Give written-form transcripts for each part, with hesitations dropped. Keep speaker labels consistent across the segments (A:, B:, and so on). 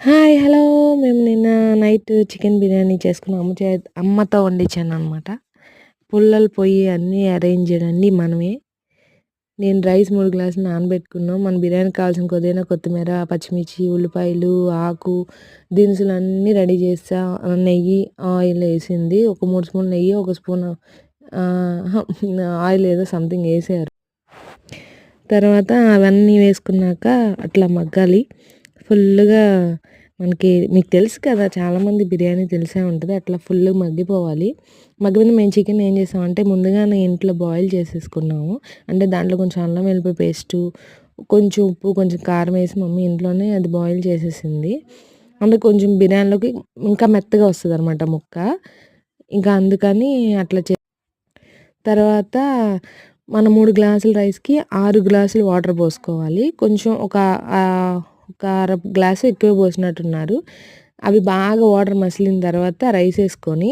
A: Hi! Hello! మేము నిన్న night chicken biryani చేసుకున్నాం. అమ్మతో వండించాననమాట. పుల్లల పొయ్యి అన్నీ అరేంజ్డ్ అన్నీ మనమే. నేను రైస్ 3 గ్లాసులు నానబెట్టుకున్నాం. మన బిర్యానీకి కావాల్సిన పుదీనా, కొత్తిమీర, పచ్చిమిర్చి, ఉల్లిపాయలు, ఆకు, దినుసులన్నీ రెడీ చేసా. నెయ్యి, ఆయిల్ ఏసింది. ఒక 3 స్పూన్లు నెయ్యి, ఒక స్పూను అహా! ఆయిల్ ఏదో సంథింగ్ ఏసారు. తర్వాత అవన్నీ వేసుకున్నాక అట్లా మగ్గాలి. ఫుల్లుగా మనకి మీకు తెలుసు కదా! చాలామంది బిర్యానీ తెలిసే ఉంటది. అట్లా ఫుల్లుగా మగ్గిపోవాలి. మగ్గిపోయిన మేము చికెన్ ఏం చేసామంటే ముందుగానే ఇంట్లో బాయిల్ చేసేసుకున్నాము. అంటే దాంట్లో కొంచెం అల్లం వెల్లుల్లి పేస్టు, కొంచెం ఉప్పు, కొంచెం కారం వేసి మమ్మీ ఇంట్లోనే అది బాయిల్ చేసేసింది. అంటే కొంచెం బిర్యానీలోకి ఇంకా మెత్తగా వస్తదనమాట ముక్క. ఇంకా అందుకని అట్లా తర్వాత మనం 3 గ్లాసుల రైస్‌కి 6 గ్లాసులు వాటర్ పోసుకోవాలి. కొంచెం ఒక అర గ్లాసు ఎక్కువే పోసినట్టున్నారు. అవి బాగా వాటర్ మసిలిన తర్వాత రైస్ ఏసుకొని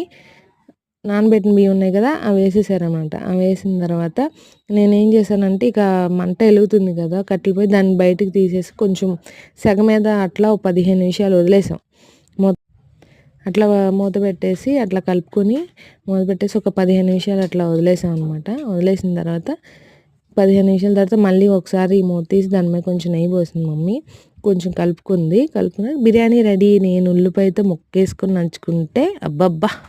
A: నానబెట్టిన బియ్యం ఉన్నాయి కదా! అవి వేసేసారనమాట. అవి వేసిన తర్వాత నేనేం చేశానంటే ఇక మంట ఎలుగుతుంది కదా! కట్టెల పొయ్యి దాన్ని బయటకి తీసేసి కొంచెం సెగ మీద అట్లా ఒక 15 నిమిషాలు వదిలేసాం. అట్లా మూత పెట్టేసి అట్లా కలుపుకొని మూత పెట్టేసి ఒక 15 నిమిషాలు అట్లా వదిలేసాం అనమాట. వదిలేసిన తర్వాత 15 నిమిషాల తర్వాత మళ్ళీ ఒకసారి మూత తీసి దాని మీద కొంచెం నెయ్యి పోసింది మమ్మీ. కొంచెం కలుపుకుంది. కలుపుకున్నాక బిర్యానీ రెడీ. నేను ఉల్లిపాయతో ముక్కేసుకొని నంచుకుంటే అబ్బబ్బా!